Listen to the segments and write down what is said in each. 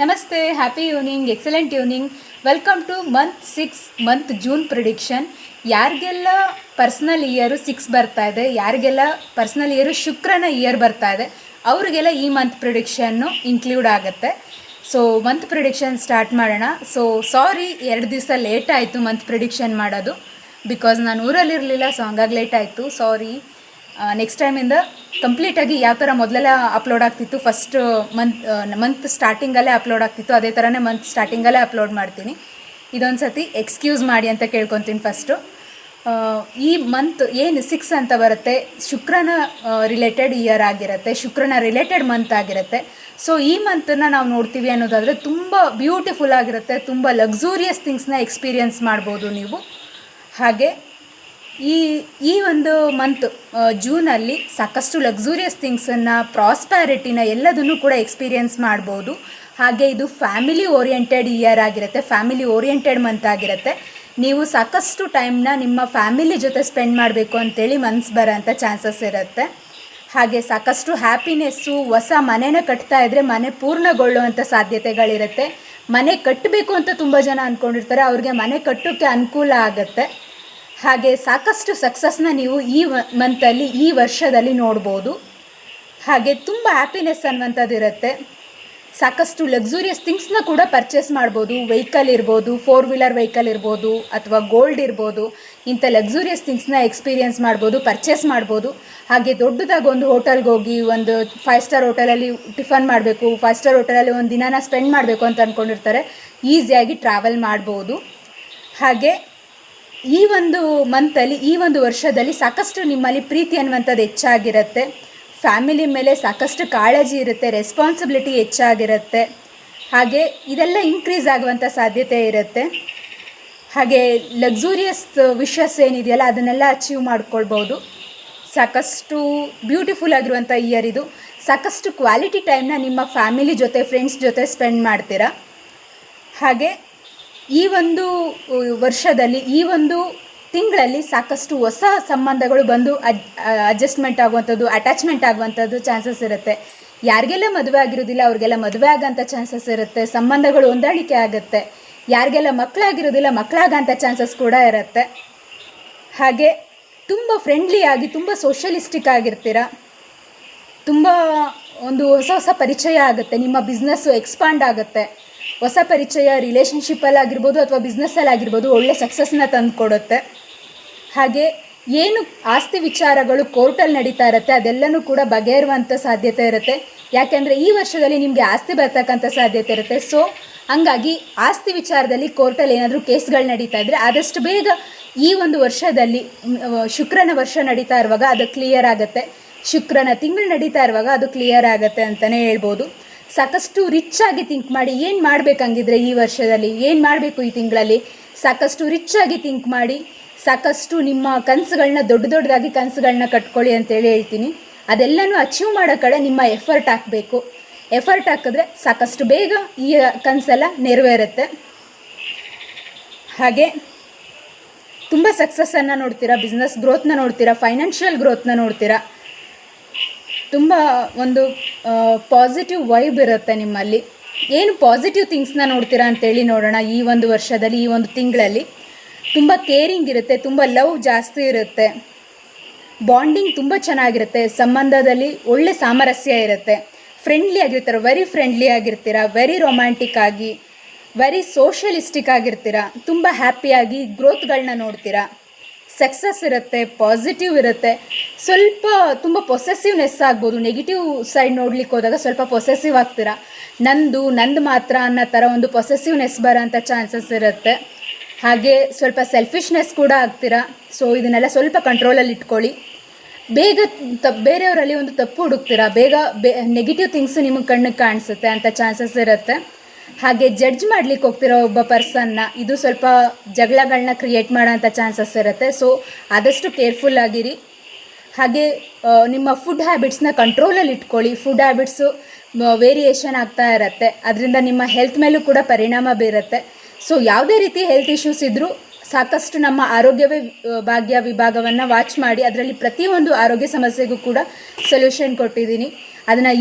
ನಮಸ್ತೆ, happy evening, excellent evening. Welcome two month June prediction. ಯಾರಿಗೆಲ್ಲ personal year 6 ಬರ್ತಾ ಇದೆ, ಯಾರಿಗೆಲ್ಲ ಪರ್ಸ್ನಲ್ ಇಯರು ಶುಕ್ರನ ಇಯರ್ ಬರ್ತಾ ಇದೆ, ಅವರಿಗೆಲ್ಲ ಈ ಮಂತ್ ಪ್ರಿಡಿಕ್ಷನ್ನು ಇನ್ಕ್ಲೂಡ್ ಆಗುತ್ತೆ. ಸೊ ಮಂತ್ ಪ್ರಿಡಿಕ್ಷನ್ ಸ್ಟಾರ್ಟ್ ಮಾಡೋಣ. ಸೊ ಸಾರಿ, 2 ದಿವಸ ಲೇಟ್ ಆಯಿತು ಮಂತ್ ಪ್ರಿಡಿಕ್ಷನ್ ಮಾಡೋದು, ಬಿಕಾಸ್ ನಾನು ಊರಲ್ಲಿರಲಿಲ್ಲ. ಸೊ ಹಂಗಾಗಿ ಲೇಟ್ ಆಯಿತು, ಸಾರಿ. ನೆಕ್ಸ್ಟ್ ಟೈಮಿಂದ ಕಂಪ್ಲೀಟಾಗಿ ಯಾವ ಥರ ಮೊದಲೆಲ್ಲ ಅಪ್ಲೋಡ್ ಆಗ್ತಿತ್ತು, ಫಸ್ಟ್ ಮಂತ್ ಸ್ಟಾರ್ಟಿಂಗಲ್ಲೇ ಅಪ್ಲೋಡ್ ಆಗ್ತಿತ್ತು, ಅದೇ ಥರನೇ ಮಂತ್ ಸ್ಟಾರ್ಟಿಂಗಲ್ಲೇ ಅಪ್ಲೋಡ್ ಮಾಡ್ತೀನಿ. ಇದೊಂದು ಸತಿ ಎಕ್ಸ್ಕ್ಯೂಸ್ ಮಾಡಿ ಅಂತ ಕೇಳ್ಕೊತೀನಿ. ಫಸ್ಟು ಈ ಮಂತ್ ಏನು 6 ಅಂತ ಬರುತ್ತೆ, ಶುಕ್ರನ ರಿಲೇಟೆಡ್ ಇಯರ್ ಆಗಿರುತ್ತೆ, ಶುಕ್ರನ ರಿಲೇಟೆಡ್ ಮಂತ್ ಆಗಿರುತ್ತೆ. ಸೊ ಈ ಮಂತನ್ನು ನಾವು ನೋಡ್ತೀವಿ ಅನ್ನೋದಾದರೆ ತುಂಬ ಬ್ಯೂಟಿಫುಲ್ ಆಗಿರುತ್ತೆ, ತುಂಬ ಲಕ್ಸೂರಿಯಸ್ ಥಿಂಗ್ಸ್ನ ಎಕ್ಸ್ಪೀರಿಯನ್ಸ್ ಮಾಡ್ಬೋದು ನೀವು. ಹಾಗೆ ಈ ಒಂದು ಮಂತ್ ಜೂನಲ್ಲಿ ಸಾಕಷ್ಟು ಲಕ್ಸೂರಿಯಸ್ ಥಿಂಗ್ಸನ್ನು, ಪ್ರಾಸ್ಪ್ಯಾರಿಟಿನ ಎಲ್ಲದನ್ನು ಕೂಡ ಎಕ್ಸ್ಪೀರಿಯನ್ಸ್ ಮಾಡ್ಬೋದು. ಹಾಗೆ ಇದು ಫ್ಯಾಮಿಲಿ ಓರಿಯೆಂಟೆಡ್ ಇಯರ್ ಆಗಿರುತ್ತೆ, ಫ್ಯಾಮಿಲಿ ಓರಿಯೆಂಟೆಡ್ ಮಂತ್ ಆಗಿರುತ್ತೆ. ನೀವು ಸಾಕಷ್ಟು ಟೈಮ್ನ ನಿಮ್ಮ ಫ್ಯಾಮಿಲಿ ಜೊತೆ ಸ್ಪೆಂಡ್ ಮಾಡಬೇಕು ಅಂತೇಳಿ ಮನ್ಸು ಬರೋಂಥ ಚಾನ್ಸಸ್ ಇರುತ್ತೆ. ಹಾಗೆ ಸಾಕಷ್ಟು ಹ್ಯಾಪಿನೆಸ್ಸು, ಹೊಸ ಮನೆನ ಕಟ್ತಾ ಇದ್ದರೆ ಮನೆ ಪೂರ್ಣಗೊಳ್ಳುವಂಥ ಸಾಧ್ಯತೆಗಳಿರುತ್ತೆ. ಮನೆ ಕಟ್ಟಬೇಕು ಅಂತ ತುಂಬ ಜನ ಅಂದ್ಕೊಂಡಿರ್ತಾರೆ, ಅವ್ರಿಗೆ ಮನೆ ಕಟ್ಟೋಕ್ಕೆ ಅನುಕೂಲ ಆಗುತ್ತೆ. ಹಾಗೆ ಸಾಕಷ್ಟು ಸಕ್ಸಸ್ನ ನೀವು ಈ ಮಂತಲ್ಲಿ, ಈ ವರ್ಷದಲ್ಲಿ ನೋಡ್ಬೋದು. ಹಾಗೆ ತುಂಬ ಹ್ಯಾಪಿನೆಸ್ ಅನ್ನುವಂಥದ್ದು ಇರುತ್ತೆ. ಸಾಕಷ್ಟು ಲಕ್ಸುರಿಯಸ್ ಥಿಂಗ್ಸ್ನ ಕೂಡ ಪರ್ಚೇಸ್ ಮಾಡ್ಬೋದು. ವೆಹಿಕಲ್ ಇರ್ಬೋದು, 4 ವೀಲರ್ ವೆಹಿಕಲ್ ಇರ್ಬೋದು, ಅಥವಾ ಗೋಲ್ಡ್ ಇರ್ಬೋದು. ಇಂಥ ಲಕ್ಸುರಿಯಸ್ ಥಿಂಗ್ಸ್ನ ಎಕ್ಸ್ಪೀರಿಯನ್ಸ್ ಮಾಡ್ಬೋದು, ಪರ್ಚೇಸ್ ಮಾಡ್ಬೋದು. ಹಾಗೆ ದೊಡ್ಡದಾಗಿ ಒಂದು ಹೋಟೆಲ್ಗೆ ಹೋಗಿ ಒಂದು 5 ಸ್ಟಾರ್ ಹೋಟೆಲಲ್ಲಿ ಟಿಫನ್ ಮಾಡಬೇಕು, 5 ಸ್ಟಾರ್ ಹೋಟೆಲಲ್ಲಿ ಒಂದು ದಿನಾನ ಸ್ಪೆಂಡ್ ಮಾಡಬೇಕು ಅಂತ ಅಂದ್ಕೊಂಡಿರ್ತಾರೆ, ಈಸಿಯಾಗಿ ಟ್ರಾವೆಲ್ ಮಾಡ್ಬೋದು. ಹಾಗೆ ಈ ಒಂದು ಮಂತಲ್ಲಿ, ಈ ಒಂದು ವರ್ಷದಲ್ಲಿ ಸಾಕಷ್ಟು ನಿಮ್ಮಲ್ಲಿ ಪ್ರೀತಿ ಅನ್ನುವಂಥದ್ದು ಹೆಚ್ಚಾಗಿರುತ್ತೆ. ಫ್ಯಾಮಿಲಿ ಮೇಲೆ ಸಾಕಷ್ಟು ಕಾಳಜಿ ಇರುತ್ತೆ, ರೆಸ್ಪಾನ್ಸಿಬಿಲಿಟಿ ಹೆಚ್ಚಾಗಿರುತ್ತೆ. ಹಾಗೆ ಇದೆಲ್ಲ ಇನ್ಕ್ರೀಸ್ ಆಗುವಂಥ ಸಾಧ್ಯತೆ ಇರುತ್ತೆ. ಹಾಗೆ ಲಕ್ಸುರಿಯಸ್ ವಿಷಸ್ ಏನಿದೆಯಲ್ಲ ಅದನ್ನೆಲ್ಲ ಅಚೀವ್ ಮಾಡ್ಕೊಳ್ಬೋದು. ಸಾಕಷ್ಟು ಬ್ಯೂಟಿಫುಲ್ ಆಗಿರುವಂಥ ಇಯರ್ ಇದು. ಸಾಕಷ್ಟು ಕ್ವಾಲಿಟಿ ಟೈಮ್ನ ನಿಮ್ಮ ಫ್ಯಾಮಿಲಿ ಜೊತೆ, ಫ್ರೆಂಡ್ಸ್ ಜೊತೆ ಸ್ಪೆಂಡ್ ಮಾಡ್ತೀರಾ. ಹಾಗೆ ಈ ಒಂದು ವರ್ಷದಲ್ಲಿ, ಈ ಒಂದು ತಿಂಗಳಲ್ಲಿ ಸಾಕಷ್ಟು ಹೊಸ ಸಂಬಂಧಗಳು ಬಂದು ಅಡ್ಜಸ್ಟ್ಮೆಂಟ್ ಆಗುವಂಥದ್ದು, ಅಟ್ಯಾಚ್ಮೆಂಟ್ ಆಗುವಂಥದ್ದು ಚಾನ್ಸಸ್ ಇರುತ್ತೆ. ಯಾರಿಗೆಲ್ಲ ಮದುವೆ ಆಗಿರೋದಿಲ್ಲ ಅವ್ರಿಗೆಲ್ಲ ಮದುವೆ ಆಗೋಂಥ ಚಾನ್ಸಸ್ ಇರುತ್ತೆ, ಸಂಬಂಧಗಳು ಹೊಂದಾಣಿಕೆ ಆಗುತ್ತೆ. ಯಾರಿಗೆಲ್ಲ ಮಕ್ಕಳಾಗಿರೋದಿಲ್ಲ ಮಕ್ಕಳಾಗೋಂಥ ಚಾನ್ಸಸ್ ಕೂಡ ಇರುತ್ತೆ. ಹಾಗೆ ತುಂಬ ಫ್ರೆಂಡ್ಲಿಯಾಗಿ, ತುಂಬ ಸೋಷಲಿಸ್ಟಿಕ್ ಆಗಿರ್ತೀರ. ತುಂಬ ಒಂದು ಹೊಸ ಹೊಸ ಪರಿಚಯ ಆಗುತ್ತೆ, ನಿಮ್ಮ ಬಿಸ್ನೆಸ್ಸು ಎಕ್ಸ್ಪಾಂಡ್ ಆಗುತ್ತೆ. ಹೊಸ ಪರಿಚಯ ರಿಲೇಷನ್ಶಿಪ್ಪಲ್ಲಿ ಆಗಿರ್ಬೋದು ಅಥವಾ ಬಿಸ್ನೆಸ್ಸಲ್ಲಿ ಆಗಿರ್ಬೋದು ಒಳ್ಳೆ ಸಕ್ಸಸ್ನ ತಂದು ಕೊಡುತ್ತೆ. ಹಾಗೆ ಏನು ಆಸ್ತಿ ವಿಚಾರಗಳು ಕೋರ್ಟಲ್ಲಿ ನಡೀತಾ ಇರುತ್ತೆ ಅದೆಲ್ಲನೂ ಕೂಡ ಬಗೆಹರುವಂಥ ಸಾಧ್ಯತೆ ಇರುತ್ತೆ. ಯಾಕೆಂದರೆ ಈ ವರ್ಷದಲ್ಲಿ ನಿಮಗೆ ಆಸ್ತಿ ಬರ್ತಕ್ಕಂಥ ಸಾಧ್ಯತೆ ಇರುತ್ತೆ. ಸೊ ಹಂಗಾಗಿ ಆಸ್ತಿ ವಿಚಾರದಲ್ಲಿ ಕೋರ್ಟಲ್ಲಿ ಏನಾದರೂ ಕೇಸ್ಗಳು ನಡೀತಾ ಇದ್ದರೆ ಆದಷ್ಟು ಬೇಗ ಈ ಒಂದು ವರ್ಷದಲ್ಲಿ, ಶುಕ್ರನ ವರ್ಷ ನಡೀತಾ ಇರುವಾಗ ಅದು ಕ್ಲಿಯರ್ ಆಗುತ್ತೆ, ಶುಕ್ರನ ತಿಂಗಳು ನಡೀತಾ ಇರುವಾಗ ಅದು ಕ್ಲಿಯರ್ ಆಗುತ್ತೆ ಅಂತಲೇ ಹೇಳ್ಬೋದು. ಸಾಕಷ್ಟು ರಿಚ್ ಆಗಿ ಥಿಂಕ್ ಮಾಡಿ, ಏನು ಮಾಡಬೇಕಂಗಿದ್ರೆ ಈ ವರ್ಷದಲ್ಲಿ, ಏನು ಮಾಡಬೇಕು ಈ ತಿಂಗಳಲ್ಲಿ, ಸಾಕಷ್ಟು ರಿಚ್ ಆಗಿ ಥಿಂಕ್ ಮಾಡಿ, ಸಾಕಷ್ಟು ನಿಮ್ಮ ಕನಸುಗಳನ್ನ, ದೊಡ್ಡದಾಗಿ ಕನಸುಗಳನ್ನ ಕಟ್ಕೊಳ್ಳಿ ಅಂತೇಳಿ ಹೇಳ್ತೀನಿ. ಅದೆಲ್ಲನೂ ಅಚೀವ್ ಮಾಡೋ ಕಡೆ ನಿಮ್ಮ ಎಫರ್ಟ್ ಹಾಕಬೇಕು. ಎಫರ್ಟ್ ಹಾಕಿದ್ರೆ ಸಾಕಷ್ಟು ಬೇಗ ಈ ಕನಸೆಲ್ಲ ನೆರವೇರುತ್ತೆ. ಹಾಗೆ ತುಂಬ ಸಕ್ಸಸ್ಸನ್ನು ನೋಡ್ತೀರಾ, ಬಿಸ್ನೆಸ್ ಗ್ರೋತ್ನ ನೋಡ್ತೀರಾ, ಫೈನಾನ್ಷಿಯಲ್ ಗ್ರೋತ್ನ ನೋಡ್ತೀರಾ. ತುಂಬ ಒಂದು ಪಾಸಿಟಿವ್ ವೈಬ್ ಇರುತ್ತೆ ನಿಮ್ಮಲ್ಲಿ. ಏನು ಪಾಸಿಟಿವ್ ಥಿಂಗ್ಸ್ನ ನೋಡ್ತೀರಾ ಅಂತೇಳಿ ನೋಡೋಣ. ಈ ಒಂದು ವರ್ಷದಲ್ಲಿ, ಈ ಒಂದು ತಿಂಗಳಲ್ಲಿ ತುಂಬ ಕೇರಿಂಗ್ ಇರುತ್ತೆ, ತುಂಬ ಲವ್ ಜಾಸ್ತಿ ಇರುತ್ತೆ, ಬಾಂಡಿಂಗ್ ತುಂಬ ಚೆನ್ನಾಗಿರುತ್ತೆ, ಸಂಬಂಧದಲ್ಲಿ ಒಳ್ಳೆ ಸಾಮರಸ್ಯ ಇರುತ್ತೆ, ಫ್ರೆಂಡ್ಲಿ ಆಗಿರ್ತೀರ, ವೆರಿ ಫ್ರೆಂಡ್ಲಿ ಆಗಿರ್ತೀರ, ವೆರಿ ರೊಮ್ಯಾಂಟಿಕ್ ಆಗಿ, ವೆರಿ ಸೋಷಲಿಸ್ಟಿಕ್ ಆಗಿರ್ತೀರ, ತುಂಬ ಹ್ಯಾಪಿಯಾಗಿ ಗ್ರೋತ್ಗಳನ್ನ ನೋಡ್ತೀರಾ. ಸಕ್ಸಸ್ ಇರುತ್ತೆ, ಪಾಸಿಟಿವ್ ಇರುತ್ತೆ. ಸ್ವಲ್ಪ ತುಂಬ ಪೊಸೆಸಿವ್ನೆಸ್ ಆಗ್ಬೋದು, ನೆಗೆಟಿವ್ ಸೈಡ್ ನೋಡ್ಲಿಕ್ಕೆ ಹೋದಾಗ ಸ್ವಲ್ಪ ಪೊಸೆಸಿವ್ ಆಗ್ತೀರಾ. ನಂದು ಮಾತ್ರ ಅನ್ನೋ ಥರ ಒಂದು ಪೊಸೆಸಿವ್ನೆಸ್ ಬರೋಂಥ ಚಾನ್ಸಸ್ ಇರುತ್ತೆ. ಹಾಗೆ ಸ್ವಲ್ಪ ಸೆಲ್ಫಿಶ್ನೆಸ್ ಕೂಡ ಆಗ್ತೀರಾ. ಸೊ ಇದನ್ನೆಲ್ಲ ಸ್ವಲ್ಪ ಕಂಟ್ರೋಲಲ್ಲಿ ಇಟ್ಕೊಳ್ಳಿ. ಬೇಗ ಬೇರೆಯವರಲ್ಲಿ ಒಂದು ತಪ್ಪು ಹುಡುಕ್ತೀರಾ, ಬೇಗ ನೆಗೆಟಿವ್ ಥಿಂಗ್ಸು ನಿಮಗೆ ಕಣ್ಣಿಗೆ ಕಾಣಿಸುತ್ತೆ ಅಂತ ಚಾನ್ಸಸ್ ಇರುತ್ತೆ. ಹಾಗೆ ಜಡ್ಜ್ ಮಾಡ್ಲಿಕ್ಕೆ ಹೋಗ್ತಿರೋ ಒಬ್ಬ ಪರ್ಸನ್ನ, ಇದು ಸ್ವಲ್ಪ ಜಗಳಗಳನ್ನ ಕ್ರಿಯೇಟ್ ಮಾಡೋಂಥ ಚಾನ್ಸಸ್ ಇರುತ್ತೆ. ಸೊ ಆದಷ್ಟು ಕೇರ್ಫುಲ್ ಆಗಿರಿ. ಹಾಗೆ ನಿಮ್ಮ ಫುಡ್ ಹ್ಯಾಬಿಟ್ಸ್ನ ಕಂಟ್ರೋಲಲ್ಲಿ ಇಟ್ಕೊಳ್ಳಿ. ಫುಡ್ ಹ್ಯಾಬಿಟ್ಸು ವೇರಿಯೇಷನ್ ಆಗ್ತಾ ಇರುತ್ತೆ, ಅದರಿಂದ ನಿಮ್ಮ ಹೆಲ್ತ್ ಮೇಲೂ ಕೂಡ ಪರಿಣಾಮ ಬೀರುತ್ತೆ. ಸೊ ಯಾವುದೇ ರೀತಿ ಹೆಲ್ತ್ ಇಶ್ಯೂಸ್ ಇದ್ದರೂ ಸಾಕಷ್ಟು ನಮ್ಮ ಆರೋಗ್ಯವೇ ಭಾಗ್ಯ ವಿಭಾಗವನ್ನು ವಾಚ್ ಮಾಡಿ ಅದರಲ್ಲಿ ಪ್ರತಿಯೊಂದು ಆರೋಗ್ಯ ಸಮಸ್ಯೆಗೂ ಕೂಡ ಸೊಲ್ಯೂಷನ್ ಕೊಟ್ಟಿದ್ದೀನಿ. ಅದನ್ನು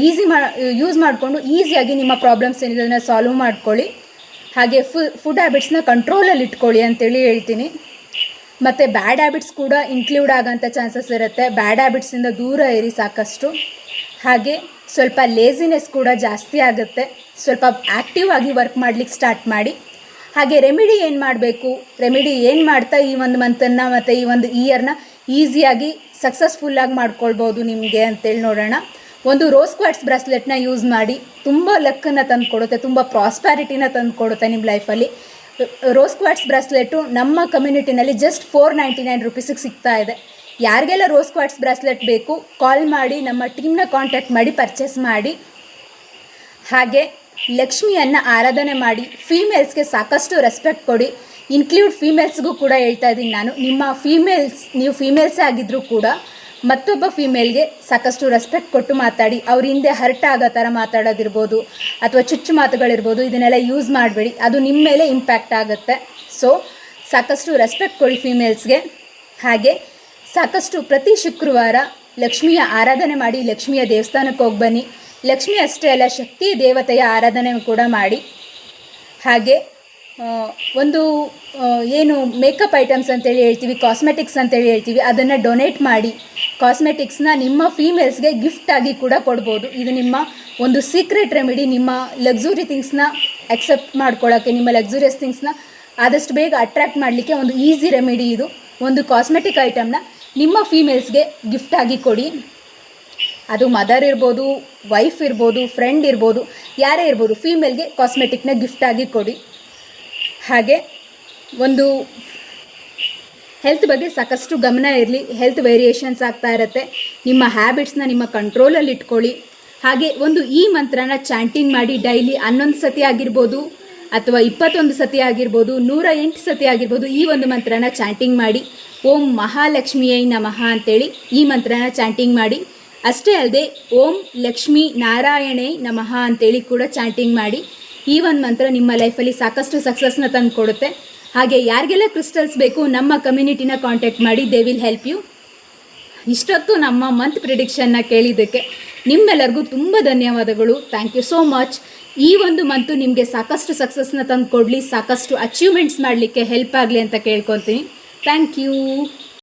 ಯೂಸ್ ಮಾಡಿಕೊಂಡು ಈಸಿಯಾಗಿ ನಿಮ್ಮ ಪ್ರಾಬ್ಲಮ್ಸ್ ಏನಿದೆ ಅದನ್ನು ಸಾಲ್ವ್ ಮಾಡ್ಕೊಳ್ಳಿ. ಹಾಗೆ ಫುಡ್ ಹ್ಯಾಬಿಟ್ಸ್ನ ಕಂಟ್ರೋಲಲ್ಲಿ ಇಟ್ಕೊಳ್ಳಿ ಅಂತೇಳಿ ಹೇಳ್ತೀನಿ. ಮತ್ತು ಬ್ಯಾಡ್ ಹ್ಯಾಬಿಟ್ಸ್ ಕೂಡ ಇನ್ಕ್ಲೂಡ್ ಆಗೋಂಥ ಚಾನ್ಸಸ್ ಇರುತ್ತೆ. ಬ್ಯಾಡ್ ಹ್ಯಾಬಿಟ್ಸಿಂದ ದೂರ ಇರಿ ಸಾಕಷ್ಟು. ಹಾಗೆ ಸ್ವಲ್ಪ ಲೇಸಿನೆಸ್ ಕೂಡ ಜಾಸ್ತಿ ಆಗುತ್ತೆ. ಸ್ವಲ್ಪ ಆ್ಯಕ್ಟಿವ್ ಆಗಿ ವರ್ಕ್ ಮಾಡಲಿಕ್ಕೆ ಸ್ಟಾರ್ಟ್ ಮಾಡಿ. ಹಾಗೆ ರೆಮಿಡಿ ಏನು ಮಾಡಬೇಕು, ರೆಮಿಡಿ ಏನು ಮಾಡ್ತಾ ಈ ಒಂದು ಮಂತನ್ನು ಮತ್ತು ಈ ಒಂದು ಇಯರ್ನ ಈಸಿಯಾಗಿ ಸಕ್ಸಸ್ಫುಲ್ಲಾಗಿ ಮಾಡ್ಕೊಳ್ಬೋದು ನಿಮಗೆ ಅಂತೇಳಿ ನೋಡೋಣ. ಒಂದು ರೋಸ್ ಕ್ವಾರ್ಟ್ಸ್ ಬ್ರಾಸ್ಲೆಟ್ನ ಯೂಸ್ ಮಾಡಿ. ತುಂಬ ಲಕ್ಕನ್ನು ತಂದು ಕೊಡುತ್ತೆ, ತುಂಬ ಪ್ರಾಸ್ಪ್ಯಾರಿಟಿನ ತಂದು ಕೊಡುತ್ತೆ ನಿಮ್ಮ ಲೈಫಲ್ಲಿ. ರೋಸ್ ಕ್ವಾರ್ಟ್ಸ್ ಬ್ರಾಸ್ಲೆಟು ನಮ್ಮ ಕಮ್ಯುನಿಟಿನಲ್ಲಿ ಜಸ್ಟ್ 499 ರುಪೀಸಿಗೆ ಸಿಗ್ತಾ ಇದೆ. ಯಾರಿಗೆಲ್ಲ ರೋಸ್ ಕ್ವಾರ್ಟ್ಸ್ ಬ್ರಾಸ್ಲೆಟ್ ಬೇಕು ಕಾಲ್ ಮಾಡಿ, ನಮ್ಮ ಟೀಮ್ನ ಕಾಂಟ್ಯಾಕ್ಟ್ ಮಾಡಿ ಪರ್ಚೇಸ್ ಮಾಡಿ. ಹಾಗೆ ಲಕ್ಷ್ಮಿಯನ್ನು ಆರಾಧನೆ ಮಾಡಿ. ಫೀಮೇಲ್ಸ್ಗೆ ಸಾಕಷ್ಟು ರೆಸ್ಪೆಕ್ಟ್ ಕೊಡಿ. ಇನ್ಕ್ಲೂಡ್ ಫೀಮೇಲ್ಸ್ಗೂ ಕೂಡ ಹೇಳ್ತಾ ಇದ್ದೀನಿ ನಾನು. ನೀವು ಫೀಮೇಲ್ಸೇ ಆಗಿದ್ದರೂ ಕೂಡ ಮತ್ತೊಬ್ಬ ಫೀಮೇಲ್ಗೆ ಸಾಕಷ್ಟು ರೆಸ್ಪೆಕ್ಟ್ ಕೊಟ್ಟು ಮಾತಾಡಿ. ಅವ್ರ ಹಿಂದೆ ಹರ್ಟ್ ಆಗೋ ಥರ ಮಾತಾಡೋದಿರ್ಬೋದು ಅಥವಾ ಚುಚ್ಚು ಮಾತುಗಳಿರ್ಬೋದು, ಇದನ್ನೆಲ್ಲ ಯೂಸ್ ಮಾಡಬೇಡಿ. ಅದು ನಿಮ್ಮ ಮೇಲೆ ಇಂಪ್ಯಾಕ್ಟ್ ಆಗುತ್ತೆ. ಸೊ ಸಾಕಷ್ಟು ರೆಸ್ಪೆಕ್ಟ್ ಕೊಡಿ ಫೀಮೇಲ್ಸ್ಗೆ. ಹಾಗೆ ಸಾಕಷ್ಟು ಪ್ರತಿ ಶುಕ್ರವಾರ ಲಕ್ಷ್ಮಿಯ ಆರಾಧನೆ ಮಾಡಿ. ಲಕ್ಷ್ಮಿಯ ದೇವಸ್ಥಾನಕ್ಕೆ ಹೋಗಿ ಬನ್ನಿ. ಲಕ್ಷ್ಮಿ ಅಷ್ಟೇ ಅಲ್ಲ, ಶಕ್ತಿ ದೇವತೆಯ ಆರಾಧನೆ ಕೂಡ ಮಾಡಿ. ಹಾಗೆ ಒಂದು ಏನು ಮೇಕಪ್ ಐಟಮ್ಸ್ ಅಂತೇಳಿ ಹೇಳ್ತೀವಿ, ಕಾಸ್ಮೆಟಿಕ್ಸ್ ಅಂತೇಳಿ ಹೇಳ್ತೀವಿ, ಅದನ್ನು ಡೊನೇಟ್ ಮಾಡಿ. ಕಾಸ್ಮೆಟಿಕ್ಸ್ನ ನಿಮ್ಮ ಫೀಮೇಲ್ಸ್ಗೆ ಗಿಫ್ಟಾಗಿ ಕೂಡ ಕೊಡ್ಬೋದು. ಇದು ನಿಮ್ಮ ಒಂದು ಸೀಕ್ರೆಟ್ ರೆಮಿಡಿ. ನಿಮ್ಮ ಲಕ್ಸುರಿ ಥಿಂಗ್ಸ್ನ ಅಕ್ಸೆಪ್ಟ್ ಮಾಡ್ಕೊಳ್ಳೋಕ್ಕೆ, ನಿಮ್ಮ ಲಕ್ಸುರಿಯಸ್ ಥಿಂಗ್ಸ್ನ ಆದಷ್ಟು ಬೇಗ ಅಟ್ರ್ಯಾಕ್ಟ್ ಮಾಡಲಿಕ್ಕೆ ಒಂದು ಈಸಿ ರೆಮಿಡಿ ಇದು. ಒಂದು ಕಾಸ್ಮೆಟಿಕ್ ಐಟಮ್ನ ನಿಮ್ಮ ಫೀಮೇಲ್ಸ್ಗೆ ಗಿಫ್ಟಾಗಿ ಕೊಡಿ. ಅದು ಮದರ್ ಇರ್ಬೋದು, ವೈಫ್ ಇರ್ಬೋದು, ಫ್ರೆಂಡ್ ಇರ್ಬೋದು, ಯಾರೇ ಇರ್ಬೋದು, ಫೀಮೇಲ್ಗೆ ಕಾಸ್ಮೆಟಿಕ್ನ ಗಿಫ್ಟಾಗಿ ಕೊಡಿ. ಹಾಗೆ ಒಂದು ಹೆಲ್ತ್ ಬಗ್ಗೆ ಸಾಕಷ್ಟು ಗಮನ ಇರಲಿ. ಹೆಲ್ತ್ ವೇರಿಯೇಷನ್ಸ್ ಆಗ್ತಾ ಇರುತ್ತೆ. ನಿಮ್ಮ ಹ್ಯಾಬಿಟ್ಸ್ನ ನಿಮ್ಮ ಕಂಟ್ರೋಲಲ್ಲಿ ಇಟ್ಕೊಳ್ಳಿ. ಹಾಗೆ ಒಂದು ಈ ಮಂತ್ರನ ಚಾಂಟಿಂಗ್ ಮಾಡಿ ಡೈಲಿ 11 ಸತಿ ಆಗಿರ್ಬೋದು ಅಥವಾ 21 ಸತಿ ಆಗಿರ್ಬೋದು, 108 ಸತಿ ಆಗಿರ್ಬೋದು. ಈ ಒಂದು ಮಂತ್ರನ ಚಾಂಟಿಂಗ್ ಮಾಡಿ. ಓಂ ಮಹಾಲಕ್ಷ್ಮಿಯೈ ನಮಃ ಅಂತೇಳಿ ಈ ಮಂತ್ರನ ಚಾಂಟಿಂಗ್ ಮಾಡಿ. ಅಷ್ಟೇ ಅಲ್ಲದೆ ಓಂ ಲಕ್ಷ್ಮೀ ನಾರಾಯಣೇ ನಮಃ ಅಂತೇಳಿ ಕೂಡ ಚಾಂಟಿಂಗ್ ಮಾಡಿ. ಈ ಒಂದು ಮಂತ್ರ ನಿಮ್ಮ ಲೈಫಲ್ಲಿ ಸಾಕಷ್ಟು ಸಕ್ಸಸ್ನ ತಂದು ಕೊಡುತ್ತೆ. ಹಾಗೆ ಯಾರಿಗೆಲ್ಲ ಕ್ರಿಸ್ಟಲ್ಸ್ ಬೇಕು ನಮ್ಮ ಕಮ್ಯುನಿಟಿನ ಕಾಂಟ್ಯಾಕ್ಟ್ ಮಾಡಿ, ದೇ ವಿಲ್ ಹೆಲ್ಪ್ ಯು. ಇಷ್ಟೊತ್ತು ನಮ್ಮ ಮಂತ್ ಪ್ರಿಡಿಕ್ಷನ್ನ ಕೇಳಿದ್ದಕ್ಕೆ ನಿಮ್ಮೆಲ್ಲರಿಗೂ ತುಂಬ ಧನ್ಯವಾದಗಳು. Thank you so much. ಈ ಒಂದು ಮಂತು ನಿಮಗೆ ಸಾಕಷ್ಟು ಸಕ್ಸಸ್ನ ತಂದು ಕೊಡಲಿ, ಸಾಕಷ್ಟು ಅಚೀವ್ಮೆಂಟ್ಸ್ ಮಾಡಲಿಕ್ಕೆ ಹೆಲ್ಪ್ ಆಗಲಿ ಅಂತ ಕೇಳ್ಕೊತೀನಿ. Thank you.